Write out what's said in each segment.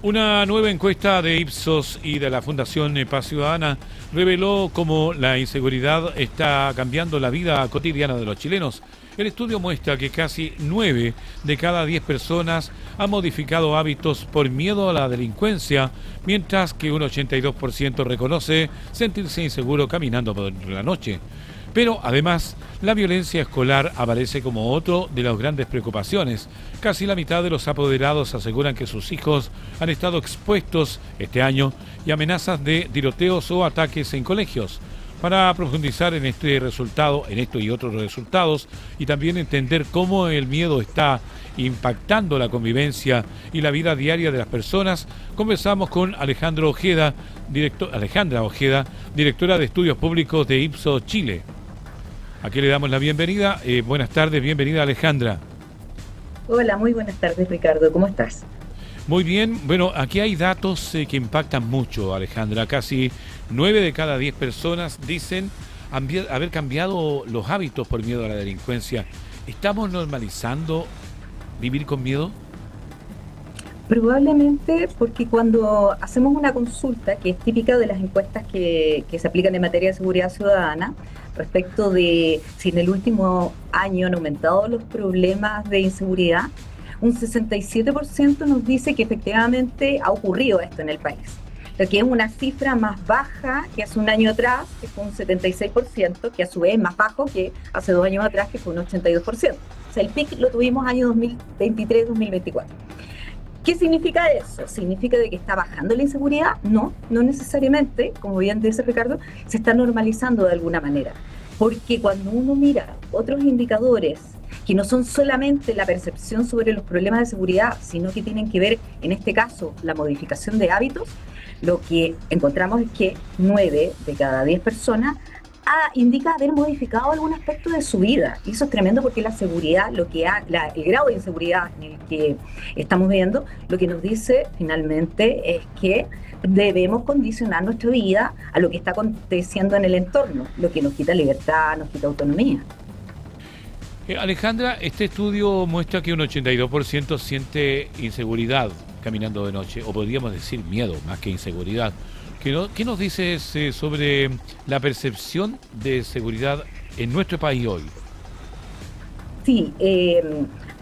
Una nueva encuesta de Ipsos y de la Fundación Paz Ciudadana reveló cómo la inseguridad está cambiando la vida cotidiana de los chilenos. El estudio muestra que casi 9 de cada 10 personas han modificado hábitos por miedo a la delincuencia, mientras que un 82% reconoce sentirse inseguro caminando por la noche. Pero además, la violencia escolar aparece como otro de las grandes preocupaciones. Casi la mitad de los apoderados aseguran que sus hijos han estado expuestos este año y amenazas de tiroteos o ataques en colegios. Para profundizar en este resultado, en esto y otros resultados, y también entender cómo el miedo está impactando la convivencia y la vida diaria de las personas, conversamos con Alejandra Ojeda, directora de Estudios Públicos de Ipsos Chile. Aquí le damos la bienvenida. Buenas tardes, bienvenida Alejandra. Hola, muy buenas tardes Ricardo, ¿cómo estás? Muy bien, bueno, aquí hay datos que impactan mucho, Alejandra. Casi 9 de cada 10 personas dicen haber cambiado los hábitos por miedo a la delincuencia. ¿Estamos normalizando vivir con miedo? Probablemente porque cuando hacemos una consulta, que es típica de las encuestas que se aplican en materia de seguridad ciudadana, respecto de si en el último año han aumentado los problemas de inseguridad, un 67% nos dice que efectivamente ha ocurrido esto en el país, lo que es una cifra más baja que hace un año atrás, que fue un 76%, que a su vez es más bajo que hace 2 años atrás, que fue un 82%. O sea, el pic lo tuvimos año 2023-2024. ¿Qué significa eso? ¿Significa de que está bajando la inseguridad? No, no necesariamente, como bien dice Ricardo, se está normalizando de alguna manera. Porque cuando uno mira otros indicadores que no son solamente la percepción sobre los problemas de seguridad, sino que tienen que ver, en este caso, la modificación de hábitos, lo que encontramos es que 9 de cada 10 personas indica haber modificado algún aspecto de su vida. Y eso es tremendo porque la seguridad, el grado de inseguridad en el que estamos viendo, lo que nos dice finalmente es que debemos condicionar nuestra vida a lo que está aconteciendo en el entorno, lo que nos quita libertad, nos quita autonomía. Alejandra, este estudio muestra que un 82% siente inseguridad caminando de noche, o podríamos decir miedo más que inseguridad. ¿Qué nos dices sobre la percepción de seguridad en nuestro país hoy? Sí,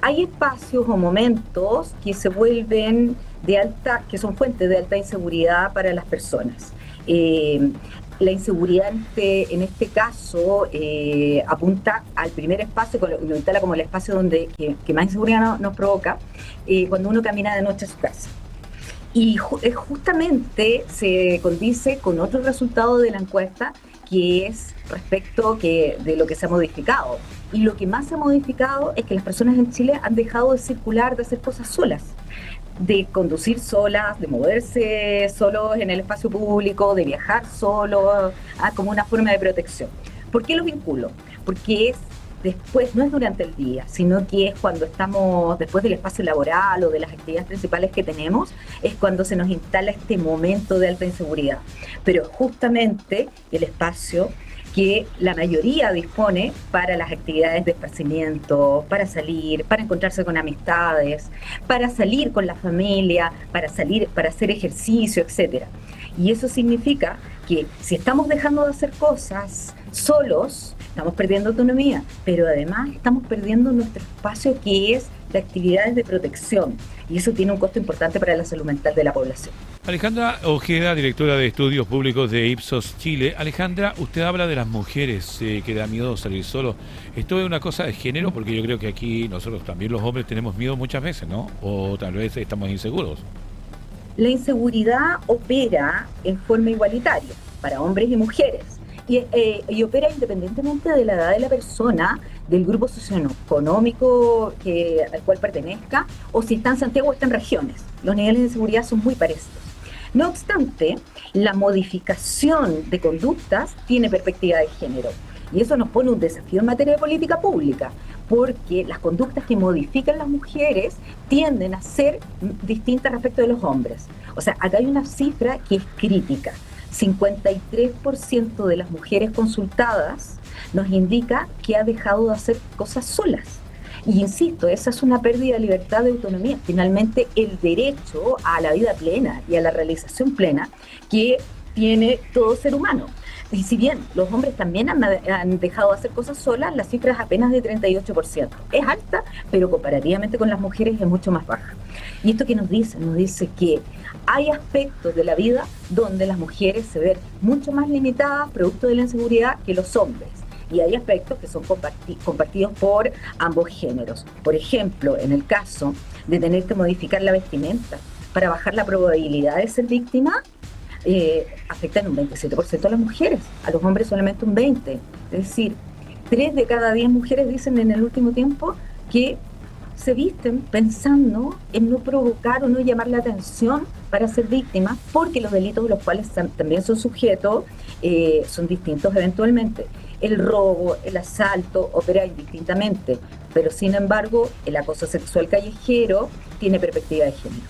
hay espacios o momentos que se vuelven que son fuentes de alta inseguridad para las personas. La inseguridad en este caso apunta al primer espacio, lo instala como el espacio que más inseguridad nos provoca cuando uno camina de noche a su casa. Y justamente se condice con otro resultado de la encuesta, que es respecto de lo que se ha modificado. Y lo que más se ha modificado es que las personas en Chile han dejado de circular, de hacer cosas solas, de conducir solas, de moverse solos en el espacio público, de viajar solos, como una forma de protección. ¿Por qué lo vinculo? Porque después, no es durante el día, sino que es cuando estamos después del espacio laboral o de las actividades principales que tenemos, es cuando se nos instala este momento de alta inseguridad. Pero justamente el espacio que la mayoría dispone para las actividades de esparcimiento, para salir, para encontrarse con amistades, para salir con la familia, para hacer ejercicio, etc. Y eso significa que si estamos dejando de hacer cosas solos, estamos perdiendo autonomía, pero además estamos perdiendo nuestro espacio, que es de actividades de protección, y eso tiene un costo importante para la salud mental de la población. Alejandra Ojeda, directora de Estudios Públicos de Ipsos Chile. Alejandra, usted habla de las mujeres que da miedo salir solo. ¿Esto es una cosa de género? Porque yo creo que aquí nosotros también los hombres tenemos miedo muchas veces, ¿no? O tal vez estamos inseguros. La inseguridad opera en forma igualitaria para hombres y mujeres. Y opera independientemente de la edad de la persona, del grupo socioeconómico al cual pertenezca, o si está en Santiago o está en regiones. Los niveles de seguridad son muy parecidos. No obstante, la modificación de conductas tiene perspectiva de género. Y eso nos pone un desafío en materia de política pública, porque las conductas que modifican las mujeres tienden a ser distintas respecto de los hombres. O sea, acá hay una cifra que es crítica. 53% de las mujeres consultadas nos indica que ha dejado de hacer cosas solas. Y insisto, esa es una pérdida de libertad, de autonomía. Finalmente, el derecho a la vida plena y a la realización plena que tiene todo ser humano. Y si bien los hombres también han dejado de hacer cosas solas, la cifra es apenas de 38%. Es alta, pero comparativamente con las mujeres es mucho más baja. ¿Y esto qué nos dice? Nos dice que hay aspectos de la vida donde las mujeres se ven mucho más limitadas producto de la inseguridad que los hombres. Y hay aspectos que son compartidos por ambos géneros. Por ejemplo, en el caso de tener que modificar la vestimenta para bajar la probabilidad de ser víctima, afectan un 27% a las mujeres, a los hombres solamente un 20%. Es decir, 3 de cada 10 mujeres dicen en el último tiempo que se visten pensando en no provocar o no llamar la atención para ser víctimas, porque los delitos de los cuales también son sujetos son distintos eventualmente. El robo, el asalto opera indistintamente, pero sin embargo el acoso sexual callejero tiene perspectiva de género.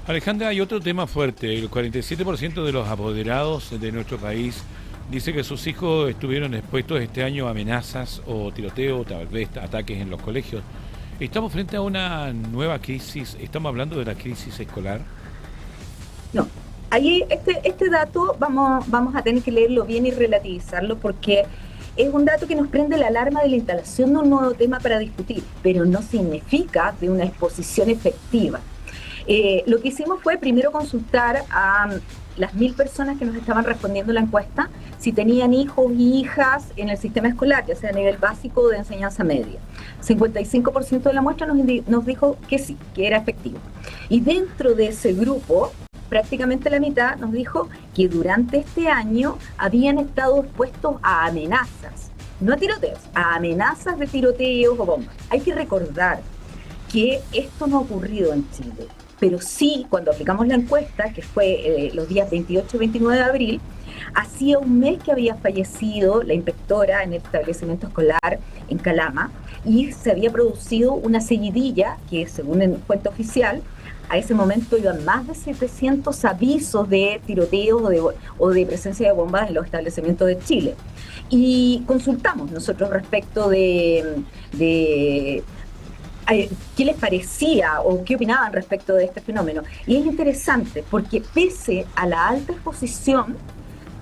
Alejandra, hay otro tema fuerte. El 47% de los apoderados de nuestro país dice que sus hijos estuvieron expuestos este año a amenazas o tiroteo, tal vez ataques en los colegios. ¿Estamos frente a una nueva crisis? ¿Estamos hablando de la crisis escolar? No, ahí este dato vamos a tener que leerlo bien y relativizarlo, porque es un dato que nos prende la alarma de la instalación de un nuevo tema para discutir, pero no significa de una exposición efectiva. Lo que hicimos fue primero consultar a las 1.000 personas que nos estaban respondiendo la encuesta si tenían hijos y hijas en el sistema escolar, ya sea a nivel básico o de enseñanza media. 55% de la muestra nos dijo que sí, que era efectivo. Y dentro de ese grupo, prácticamente la mitad nos dijo que durante este año habían estado expuestos a amenazas, no a tiroteos, a amenazas de tiroteos o bombas. Hay que recordar que esto no ha ocurrido en Chile, pero sí, cuando aplicamos la encuesta, que fue los días 28 y 29 de abril, hacía un mes que había fallecido la inspectora en el establecimiento escolar en Calama, y se había producido una seguidilla que, según el fuente oficial, a ese momento iban más de 700 avisos de tiroteos o de presencia de bombas en los establecimientos de Chile. Y consultamos nosotros respecto de qué les parecía o qué opinaban respecto de este fenómeno. Y es interesante porque, pese a la alta exposición,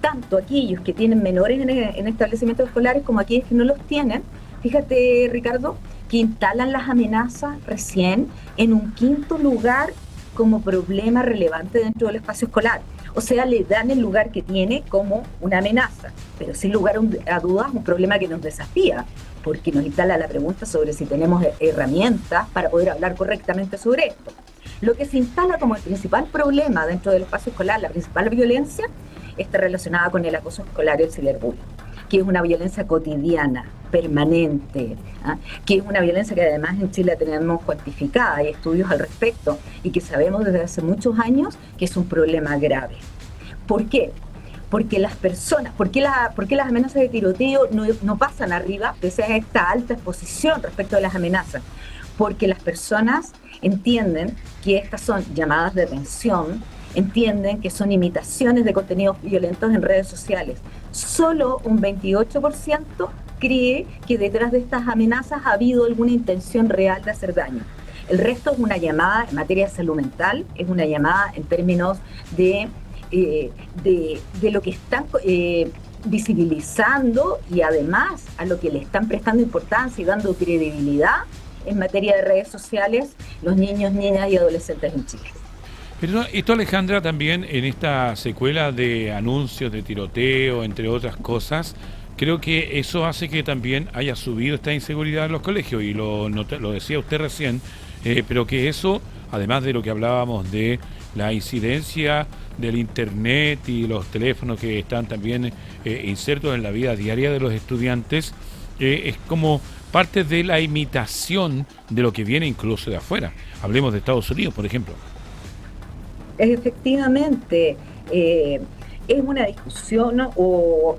tanto aquellos que tienen menores en establecimientos escolares como aquellos que no los tienen, fíjate, Ricardo, que instalan las amenazas recién en un 5º lugar como problema relevante dentro del espacio escolar. O sea, le dan el lugar que tiene como una amenaza, pero sin lugar a dudas un problema que nos desafía, porque nos instala la pregunta sobre si tenemos herramientas para poder hablar correctamente sobre esto. Lo que se instala como el principal problema dentro del espacio escolar, la principal violencia, está relacionada con el acoso escolar y el ciberbullying, que es una violencia cotidiana, permanente, que es una violencia que además en Chile tenemos cuantificada, hay estudios al respecto, y que sabemos desde hace muchos años que es un problema grave. ¿Por qué? Porque las personas, ¿por qué las amenazas de tiroteo no pasan arriba pese a esta alta exposición respecto de las amenazas? Porque las personas entienden que estas son llamadas de atención, entienden que son imitaciones de contenidos violentos en redes sociales. Solo un 28% cree que detrás de estas amenazas ha habido alguna intención real de hacer daño. El resto es una llamada en materia de salud mental, es una llamada en términos de lo que están visibilizando, y además a lo que le están prestando importancia y dando credibilidad en materia de redes sociales los niños, niñas y adolescentes en Chile. Pero esto, Alejandra, también en esta secuela de anuncios de tiroteo, entre otras cosas, creo que eso hace que también haya subido esta inseguridad en los colegios, y lo decía usted recién, pero que eso, además de lo que hablábamos de la incidencia del internet y los teléfonos que están también insertos en la vida diaria de los estudiantes, es como parte de la imitación de lo que viene incluso de afuera. Hablemos de Estados Unidos, por ejemplo. Efectivamente, es una discusión, ¿no?,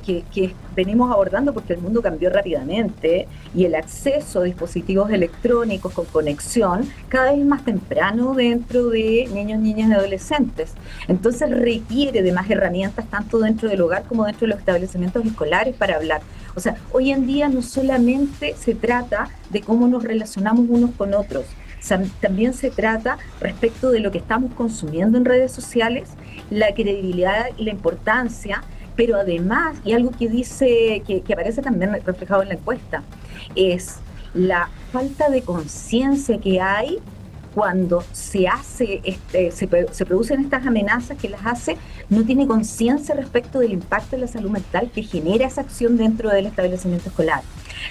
que venimos abordando porque el mundo cambió rápidamente y el acceso a dispositivos electrónicos con conexión cada vez más temprano dentro de niños, niñas y adolescentes. Entonces requiere de más herramientas tanto dentro del hogar como dentro de los establecimientos escolares para hablar. O sea, hoy en día no solamente se trata de cómo nos relacionamos unos con otros, también se trata respecto de lo que estamos consumiendo en redes sociales, la credibilidad y la importancia, pero además, y algo que dice, que aparece también reflejado en la encuesta, es la falta de conciencia que hay cuando se hace, se producen estas amenazas que las hace, no tiene conciencia respecto del impacto en la salud mental que genera esa acción dentro del establecimiento escolar.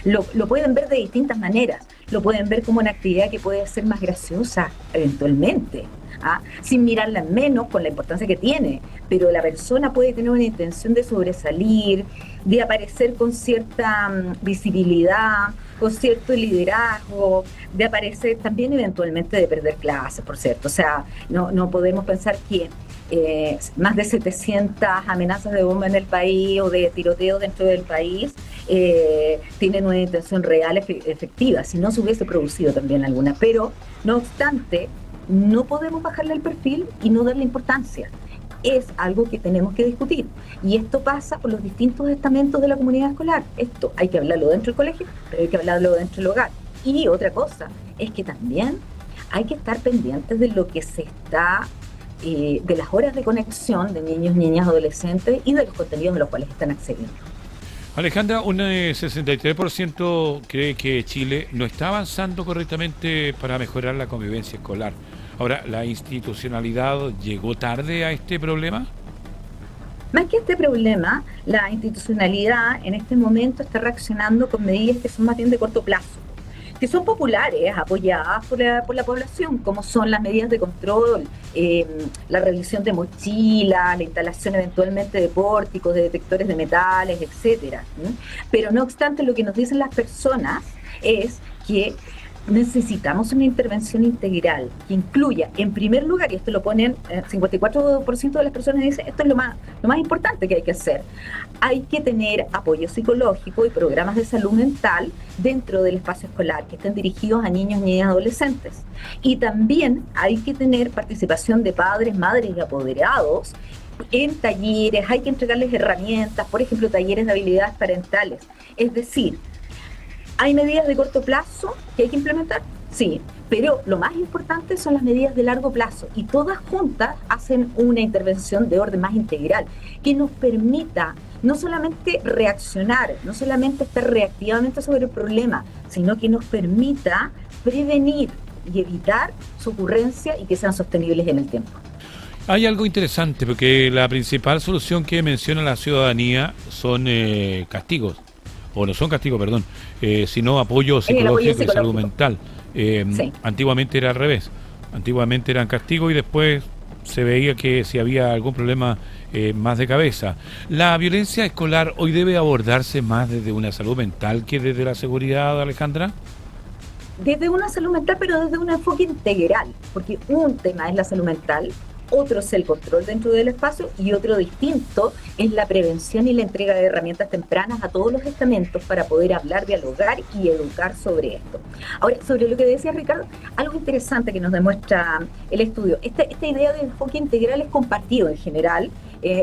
Lo pueden ver de distintas maneras, lo pueden ver como una actividad que puede ser más graciosa eventualmente, sin mirarla en menos con la importancia que tiene, pero la persona puede tener una intención de sobresalir, de aparecer con cierta visibilidad, con cierto liderazgo, de aparecer también eventualmente de perder clases, por cierto. O sea, no podemos pensar que más de 700 amenazas de bomba en el país o de tiroteo dentro del país tienen una intención real efectiva, si no se hubiese producido también alguna. Pero, no obstante, no podemos bajarle el perfil y no darle importancia. Es algo que tenemos que discutir. Y esto pasa por los distintos estamentos de la comunidad escolar. Esto hay que hablarlo dentro del colegio, pero hay que hablarlo dentro del hogar. Y otra cosa es que también hay que estar pendientes de lo que se está, de las horas de conexión de niños, niñas, adolescentes y de los contenidos a los cuales están accediendo. Alejandra, un 63% cree que Chile no está avanzando correctamente para mejorar la convivencia escolar. Ahora, ¿la institucionalidad llegó tarde a este problema? Más que este problema, la institucionalidad en este momento está reaccionando con medidas que son más bien de corto plazo, que son populares, apoyadas por la población, como son las medidas de control, la revisión de mochilas, la instalación eventualmente de pórticos, de detectores de metales, etcétera. Pero no obstante, lo que nos dicen las personas es que necesitamos una intervención integral que incluya, en primer lugar, y esto lo ponen, 54% de las personas dicen, esto es lo más importante que hay que hacer, hay que tener apoyo psicológico y programas de salud mental dentro del espacio escolar que estén dirigidos a niños, niñas, adolescentes. Y también hay que tener participación de padres, madres y apoderados en talleres, hay que entregarles herramientas, por ejemplo, talleres de habilidades parentales. Es decir, ¿hay medidas de corto plazo que hay que implementar? Sí, pero lo más importante son las medidas de largo plazo y todas juntas hacen una intervención de orden más integral que nos permita no solamente reaccionar, no solamente estar reactivamente sobre el problema, sino que nos permita prevenir y evitar su ocurrencia y que sean sostenibles en el tiempo. Hay algo interesante porque la principal solución que menciona la ciudadanía son castigos. O no son castigos, perdón, sino apoyo psicológico y salud mental. Sí. Antiguamente era al revés. Antiguamente eran castigos y después se veía que si había algún problema más de cabeza. ¿La violencia escolar hoy debe abordarse más desde una salud mental que desde la seguridad, Alejandra? Desde una salud mental, pero desde un enfoque integral, porque un tema es la salud mental, otro es el control dentro del espacio y otro distinto es la prevención y la entrega de herramientas tempranas a todos los estamentos para poder hablar, dialogar y educar sobre esto. Ahora, sobre lo que decía Ricardo, algo interesante que nos demuestra el estudio, esta idea de enfoque integral es compartido en general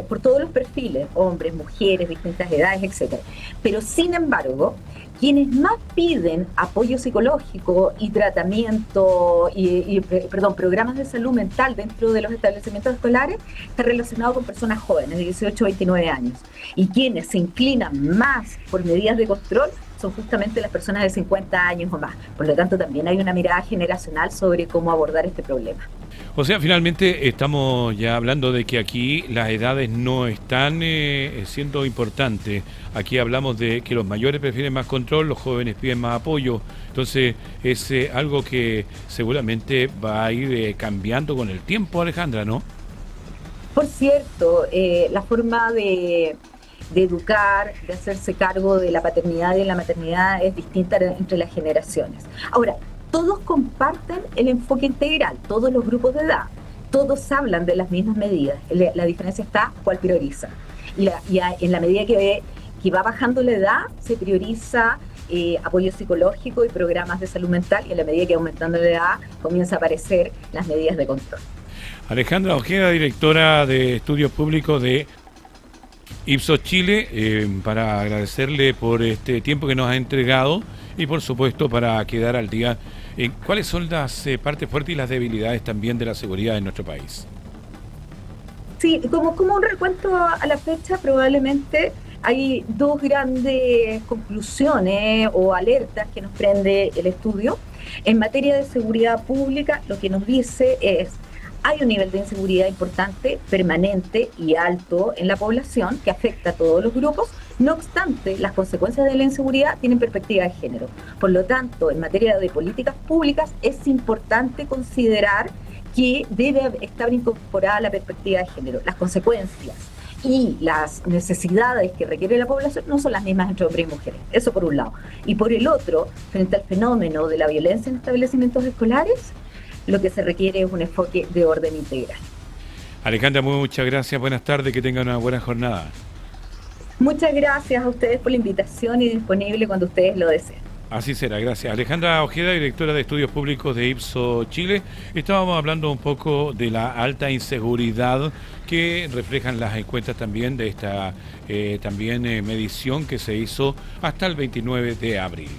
por todos los perfiles, hombres, mujeres, distintas edades, etcétera. Pero sin embargo, quienes más piden apoyo psicológico y tratamiento programas de salud mental dentro de los establecimientos escolares está relacionado con personas jóvenes de 18 a 29 años. Y quienes se inclinan más por medidas de control son justamente las personas de 50 años o más. Por lo tanto, también hay una mirada generacional sobre cómo abordar este problema. O sea, finalmente estamos ya hablando de que aquí las edades no están siendo importantes. Aquí hablamos de que los mayores prefieren más control, los jóvenes piden más apoyo. Entonces es algo que seguramente va a ir cambiando con el tiempo, Alejandra, ¿no? Por cierto, la forma de educar, de hacerse cargo de la paternidad y de la maternidad es distinta entre las generaciones. Ahora, todos comparten el enfoque integral, todos los grupos de edad, todos hablan de las mismas medidas. La diferencia está cuál prioriza. Y en la medida que va bajando la edad, se prioriza apoyo psicológico y programas de salud mental, y en la medida que va aumentando la edad, comienza a aparecer las medidas de control. Alejandra Ojeda, directora de Estudios Públicos de Ipsos Chile, para agradecerle por este tiempo que nos ha entregado y por supuesto para quedar al día en cuáles son las partes fuertes y las debilidades también de la seguridad en nuestro país. Sí, como un recuento a la fecha, probablemente hay dos grandes conclusiones o alertas que nos prende el estudio. En materia de seguridad pública, lo que nos dice es: hay un nivel de inseguridad importante, permanente y alto en la población que afecta a todos los grupos. No obstante, las consecuencias de la inseguridad tienen perspectiva de género. Por lo tanto, en materia de políticas públicas es importante considerar que debe estar incorporada la perspectiva de género. Las consecuencias y las necesidades que requiere la población no son las mismas entre hombres y mujeres. Eso por un lado. Y por el otro, frente al fenómeno de la violencia en establecimientos escolares, lo que se requiere es un enfoque de orden integral. Alejandra, muchas gracias, buenas tardes, que tengan una buena jornada. Muchas gracias a ustedes por la invitación y disponible cuando ustedes lo deseen. Así será, gracias. Alejandra Ojeda, directora de Estudios Públicos de Ipsos Chile. Estábamos hablando un poco de la alta inseguridad que reflejan las encuestas también de esta medición que se hizo hasta el 29 de abril.